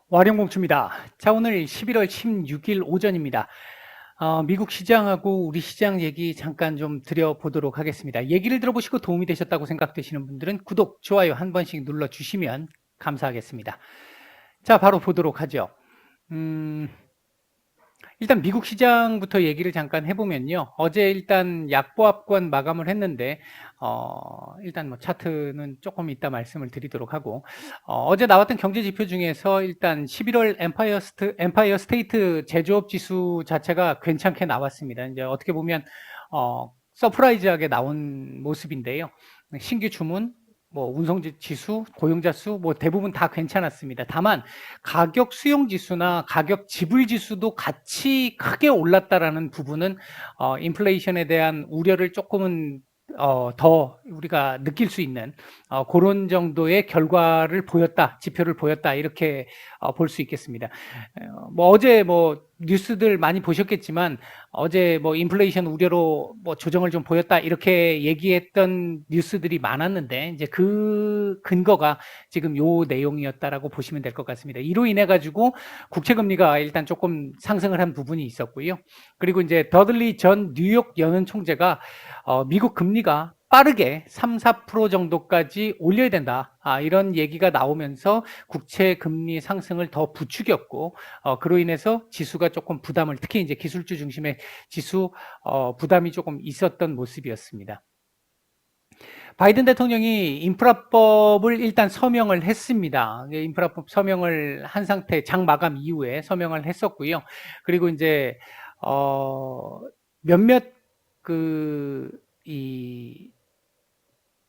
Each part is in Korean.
와룡공추입니다. 자, 오늘 11월 16일 오전입니다. 미국 시장하고 우리 시장 얘기 잠깐 좀 드려보도록 하겠습니다. 얘기를 들어보시고 도움이 되셨다고 생각되시는 분들은 구독, 좋아요 한 번씩 눌러주시면 감사하겠습니다. 자, 바로 보도록 하죠. 일단 미국 시장부터 얘기를 잠깐 해보면요. 어제 일단 약보합권 마감을 했는데, 일단 뭐 차트는 조금 이따 말씀을 드리도록 하고, 어제 나왔던 경제 지표 중에서 일단 11월 엠파이어 스테이트 제조업 지수 자체가 괜찮게 나왔습니다. 이제 어떻게 보면, 서프라이즈하게 나온 모습인데요. 신규 주문, 뭐 운송지 지수, 고용자 수, 뭐 대부분 다 괜찮았습니다. 다만 가격 수용 지수나 가격 지불 지수도 같이 크게 올랐다라는 부분은 인플레이션에 대한 우려를 조금은 더 우리가 느낄 수 있는 그런 정도의 결과를 보였다, 지표를 보였다 이렇게 볼 수 있겠습니다. 뭐 어제 뭐 뉴스들 많이 보셨겠지만 어제 뭐 인플레이션 우려로 뭐 조정을 좀 보였다 이렇게 얘기했던 뉴스들이 많았는데 이제 그 근거가 지금 요 내용이었다라고 보시면 될 것 같습니다. 이로 인해 가지고 국채 금리가 일단 조금 상승을 한 부분이 있었고요. 그리고 이제 더들리 전 뉴욕 연은 총재가 미국 금리가 빠르게 3, 4% 정도까지 올려야 된다. 이런 얘기가 나오면서 국채 금리 상승을 더 부추겼고, 그로 인해서 지수가 조금 부담을, 특히 이제 기술주 중심의 지수, 부담이 조금 있었던 모습이었습니다. 바이든 대통령이 인프라법을 일단 서명을 했습니다. 인프라법 서명을 한 상태, 장 마감 이후에 서명을 했었고요. 그리고 이제, 몇몇 이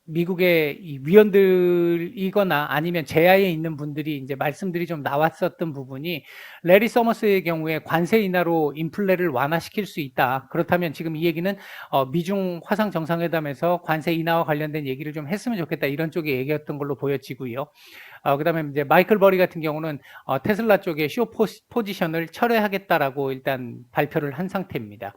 미국의 이 위원들이거나 아니면 제야에 있는 분들이 이제 말씀들이 좀 나왔었던 부분이 레리 서머스의 경우에 관세 인하로 인플레를 완화시킬 수 있다. 그렇다면 지금 이 얘기는 미중 화상 정상회담에서 관세 인하와 관련된 얘기를 좀 했으면 좋겠다. 이런 쪽의 얘기였던 걸로 보여지고요. 그다음에 이제 마이클 버리 같은 경우는 테슬라 쪽에 쇼 포지션을 철회하겠다라고 일단 발표를 한 상태입니다.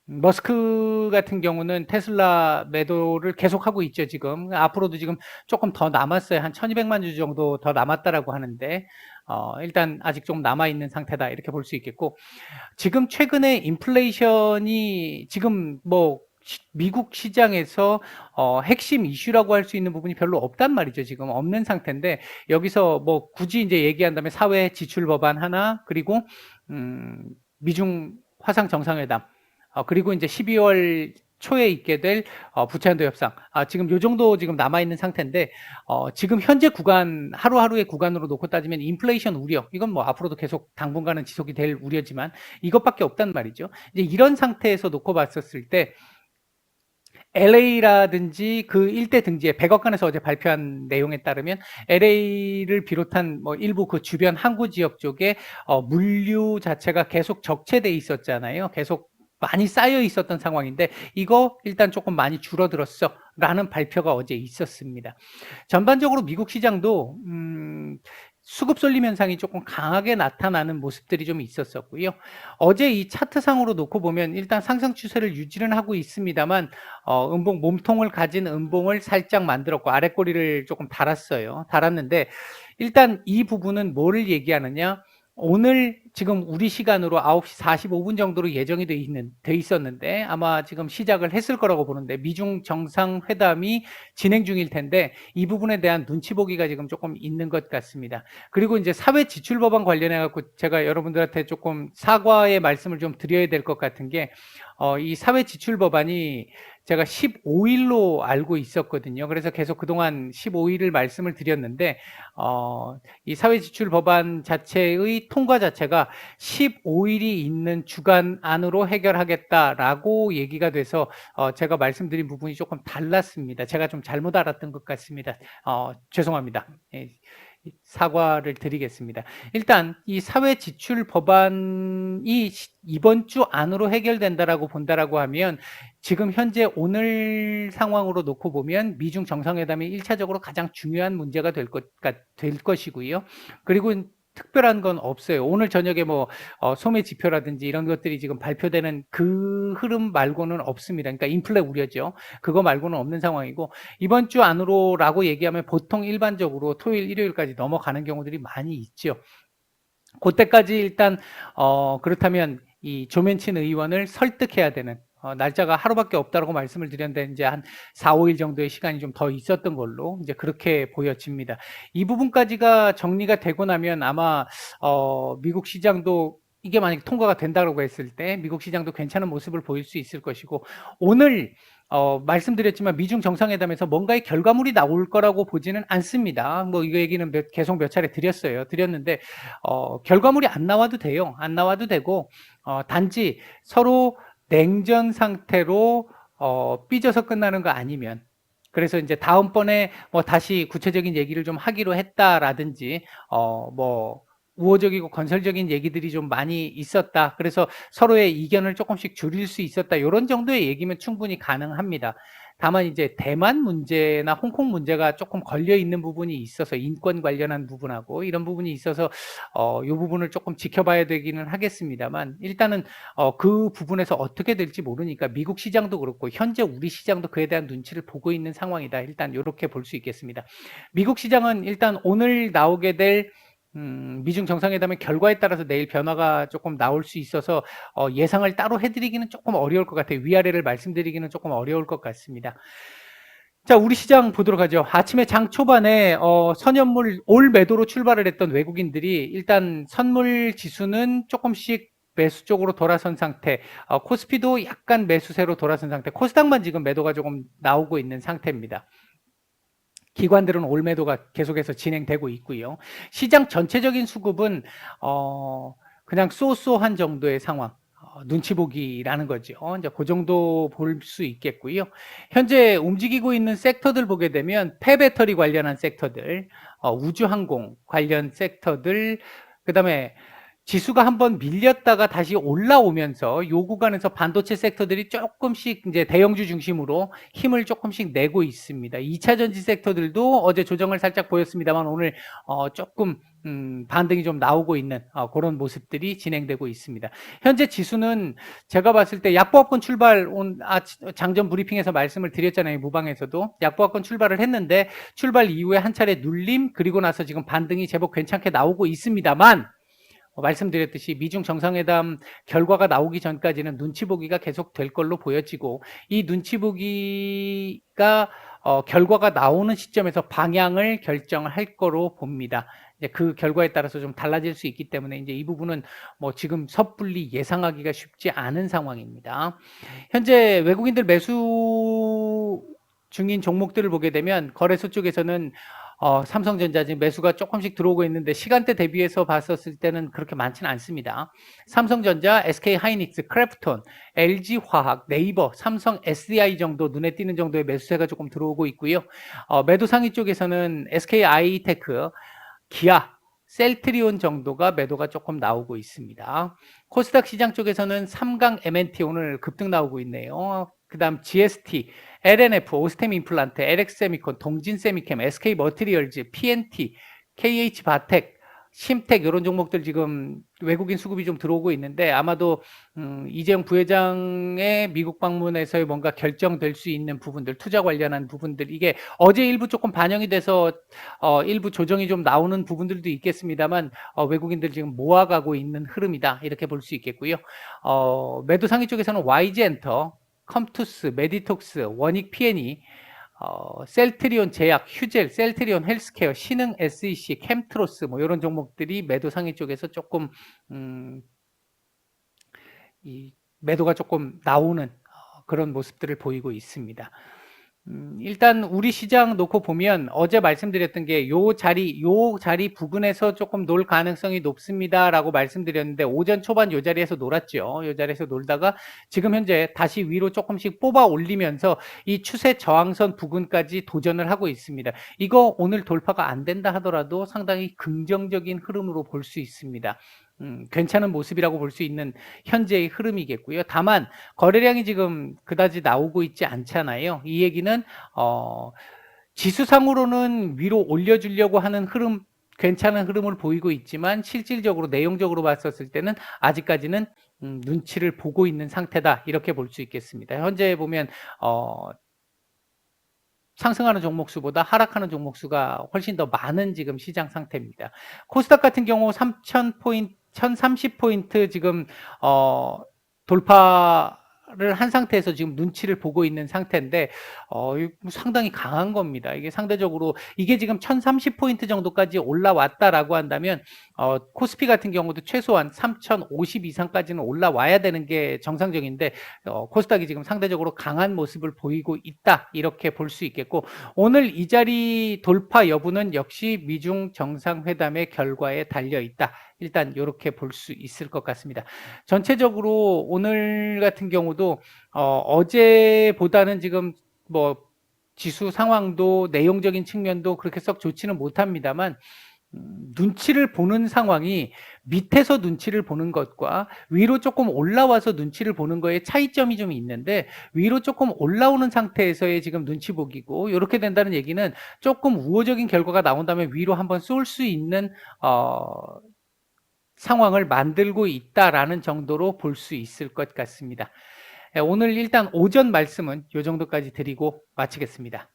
머스크 같은 경우는 테슬라 매도를 계속하고 있죠, 지금. 앞으로도 지금 조금 더 남았어요. 한 1200만 주 정도 더 남았다라고 하는데, 일단 아직 좀 남아있는 상태다. 이렇게 볼 수 있겠고, 지금 최근에 인플레이션이 지금 뭐, 미국 시장에서 핵심 이슈라고 할 수 있는 부분이 별로 없단 말이죠. 지금 없는 상태인데 여기서 뭐 굳이 이제 얘기한다면 사회 지출 법안 하나 그리고 미중 화상 정상회담 그리고 이제 12월 초에 있게 될 부채한도 협상. 지금 요 정도 지금 남아있는 상태인데, 지금 현재 구간, 하루하루의 구간으로 놓고 따지면 인플레이션 우려, 이건 뭐 앞으로도 계속 당분간은 지속이 될 우려지만 이것밖에 없단 말이죠. 이제 이런 상태에서 놓고 봤었을 때, LA라든지 그 일대 등지에 백악관에서 어제 발표한 내용에 따르면 LA를 비롯한 뭐 일부 그 주변 항구 지역 쪽에 물류 자체가 계속 적체돼 있었잖아요. 계속 많이 쌓여 있었던 상황인데 이거 일단 조금 많이 줄어들었어 라는 발표가 어제 있었습니다. 전반적으로 미국 시장도 수급 쏠림 현상이 조금 강하게 나타나는 모습들이 좀 있었었고요. 어제 이 차트상으로 놓고 보면 일단 상승 추세를 유지는 하고 있습니다만 음봉 몸통을 가진 음봉을 살짝 만들었고 아랫꼬리를 조금 달았어요. 달았는데 일단 이 부분은 뭐를 얘기하느냐? 오늘 지금 우리 시간으로 9시 45분 정도로 예정이 돼 있었는데 아마 지금 시작을 했을 거라고 보는데 미중 정상회담이 진행 중일 텐데 이 부분에 대한 눈치 보기가 지금 조금 있는 것 같습니다. 그리고 이제 사회 지출 법안 관련해 갖고 제가 여러분들한테 조금 사과의 말씀을 좀 드려야 될 것 같은 게 이 사회 지출 법안이 제가 15일로 알고 있었거든요. 그래서 계속 그동안 15일을 말씀을 드렸는데 이 사회지출 법안 자체의 통과 자체가 15일이 있는 주간 안으로 해결하겠다라고 얘기가 돼서 제가 말씀드린 부분이 조금 달랐습니다. 제가 좀 잘못 알았던 것 같습니다. 죄송합니다. 예, 사과를 드리겠습니다. 일단 이 사회지출 법안이 이번 주 안으로 해결된다라고 본다라고 하면 지금 현재 오늘 상황으로 놓고 보면 미중 정상회담이 1차적으로 가장 중요한 문제가 될 것이고요. 그리고 특별한 건 없어요. 오늘 저녁에 뭐 소매 지표라든지 이런 것들이 지금 발표되는 그 흐름 말고는 없습니다. 그러니까 인플레 우려죠. 그거 말고는 없는 상황이고 이번 주 안으로라고 얘기하면 보통 일반적으로 토요일, 일요일까지 넘어가는 경우들이 많이 있죠. 그때까지 일단 그렇다면 이 조면친 의원을 설득해야 되는 날짜가 하루밖에 없다라고 말씀을 드렸는데 이제 한 4, 5일 정도의 시간이 좀 더 있었던 걸로 이제 그렇게 보여집니다. 이 부분까지가 정리가 되고 나면 아마 미국 시장도 이게 만약에 통과가 된다고 했을 때 미국 시장도 괜찮은 모습을 보일 수 있을 것이고 오늘 말씀드렸지만 미중 정상회담에서 뭔가의 결과물이 나올 거라고 보지는 않습니다. 뭐 이거 얘기는 계속 몇 차례 드렸는데 결과물이 안 나와도 돼요. 안 나와도 되고 단지 서로 냉전 상태로 삐져서 끝나는 거 아니면 그래서 이제 다음번에 뭐 다시 구체적인 얘기를 좀 하기로 했다라든지 뭐 우호적이고 건설적인 얘기들이 좀 많이 있었다. 그래서 서로의 이견을 조금씩 줄일 수 있었다. 이런 정도의 얘기면 충분히 가능합니다. 다만 이제 대만 문제나 홍콩 문제가 조금 걸려 있는 부분이 있어서 인권 관련한 부분하고 이런 부분이 있어서 이 부분을 조금 지켜봐야 되기는 하겠습니다만 일단은 그 부분에서 어떻게 될지 모르니까 미국 시장도 그렇고 현재 우리 시장도 그에 대한 눈치를 보고 있는 상황이다. 일단 이렇게 볼 수 있겠습니다. 미국 시장은 일단 오늘 나오게 될 미중 정상회담의 결과에 따라서 내일 변화가 조금 나올 수 있어서 예상을 따로 해드리기는 조금 어려울 것 같아요. 위아래를 말씀드리기는 조금 어려울 것 같습니다. 자, 우리 시장 보도록 하죠. 아침에 장 초반에 선현물 올 매도로 출발을 했던 외국인들이 일단 선물 지수는 조금씩 매수 쪽으로 돌아선 상태, 코스피도 약간 매수세로 돌아선 상태, 코스닥만 지금 매도가 조금 나오고 있는 상태입니다. 기관들은 올 매도가 계속해서 진행되고 있고요. 시장 전체적인 수급은 그냥 쏘쏘한 정도의 상황. 눈치 보기라는 거죠. 이제 그 정도 볼 수 있겠고요. 현재 움직이고 있는 섹터들 보게 되면 폐배터리 관련한 섹터들, 우주항공 관련 섹터들, 그다음에 지수가 한번 밀렸다가 다시 올라오면서 요 구간에서 반도체 섹터들이 조금씩 이제 대형주 중심으로 힘을 조금씩 내고 있습니다. 2차 전지 섹터들도 어제 조정을 살짝 보였습니다만 오늘 조금 반등이 좀 나오고 있는 그런 모습들이 진행되고 있습니다. 현재 지수는 제가 봤을 때 약보합권 출발 장전 브리핑에서 말씀을 드렸잖아요. 무방에서도 약보합권 출발을 했는데 출발 이후에 한 차례 눌림 그리고 나서 지금 반등이 제법 괜찮게 나오고 있습니다만 말씀드렸듯이 미중 정상회담 결과가 나오기 전까지는 눈치 보기가 계속 될 걸로 보여지고 이 눈치 보기가 결과가 나오는 시점에서 방향을 결정을 할 거로 봅니다. 이제 그 결과에 따라서 좀 달라질 수 있기 때문에 이제 이 부분은 뭐 지금 섣불리 예상하기가 쉽지 않은 상황입니다. 현재 외국인들 매수 중인 종목들을 보게 되면 거래소 쪽에서는 삼성전자 지금 매수가 조금씩 들어오고 있는데 시간대 대비해서 봤었을 때는 그렇게 많지는 않습니다. 삼성전자, SK하이닉스, 크래프톤, LG화학, 네이버, 삼성 SDI 정도 눈에 띄는 정도의 매수세가 조금 들어오고 있고요. 매도 상위 쪽에서는 SK아이테크, 기아, 셀트리온 정도가 매도가 조금 나오고 있습니다. 코스닥 시장 쪽에서는 삼강 M&T 오늘 급등 나오고 있네요. 그 다음 GST, LNF, 오스템 임플란트, LX세미콘, 동진세미캠, SK머티리얼즈, PNT, KH바텍, 심텍 이런 종목들 지금 외국인 수급이 좀 들어오고 있는데 아마도 이재용 부회장의 미국 방문에서의 뭔가 결정될 수 있는 부분들, 투자 관련한 부분들 이게 어제 일부 조금 반영이 돼서 일부 조정이 좀 나오는 부분들도 있겠습니다만 외국인들 지금 모아가고 있는 흐름이다 이렇게 볼 수 있겠고요. 매도 상위 쪽에서는 YG엔터, 컴투스, 메디톡스, 원익 P&E, 셀트리온 제약, 휴젤, 셀트리온 헬스케어, 신흥 SEC, 캠트로스 뭐 이런 종목들이 매도 상위 쪽에서 조금 이 매도가 조금 나오는 그런 모습들을 보이고 있습니다. 일단 우리 시장 놓고 보면 어제 말씀드렸던 게 요 자리 부근에서 조금 놀 가능성이 높습니다라고 말씀드렸는데 오전 초반 요 자리에서 놀았죠. 요 자리에서 놀다가 지금 현재 다시 위로 조금씩 뽑아 올리면서 이 추세 저항선 부근까지 도전을 하고 있습니다. 이거 오늘 돌파가 안 된다 하더라도 상당히 긍정적인 흐름으로 볼 수 있습니다. 괜찮은 모습이라고 볼 수 있는 현재의 흐름이겠고요. 다만 거래량이 지금 그다지 나오고 있지 않잖아요. 이 얘기는 지수상으로는 위로 올려주려고 하는 흐름, 괜찮은 흐름을 보이고 있지만 실질적으로 내용적으로 봤었을 때는 아직까지는 눈치를 보고 있는 상태다 이렇게 볼 수 있겠습니다. 현재 보면 상승하는 종목수보다 하락하는 종목수가 훨씬 더 많은 지금 시장 상태입니다. 코스닥 같은 경우 3,000포인트, 1,030포인트 지금 돌파를 한 상태에서 지금 눈치를 보고 있는 상태인데 상당히 강한 겁니다. 이게 상대적으로 이게 지금 1,030포인트 정도까지 올라왔다라고 한다면 코스피 같은 경우도 최소한 3,050 이상까지는 올라와야 되는 게 정상적인데 코스닥이 지금 상대적으로 강한 모습을 보이고 있다, 이렇게 볼 수 있겠고, 오늘 이 자리 돌파 여부는 역시 미중 정상회담의 결과에 달려 있다, 일단 이렇게 볼 수 있을 것 같습니다. 전체적으로 오늘 같은 경우도 어제보다는 지금 뭐 지수 상황도 내용적인 측면도 그렇게 썩 좋지는 못합니다만, 눈치를 보는 상황이 밑에서 눈치를 보는 것과 위로 조금 올라와서 눈치를 보는 거에 차이점이 좀 있는데, 위로 조금 올라오는 상태에서의 지금 눈치 보기고, 이렇게 된다는 얘기는 조금 우호적인 결과가 나온다면 위로 한번 쏠 수 있는 상황을 만들고 있다라는 정도로 볼 수 있을 것 같습니다. 오늘 일단 오전 말씀은 이 정도까지 드리고 마치겠습니다.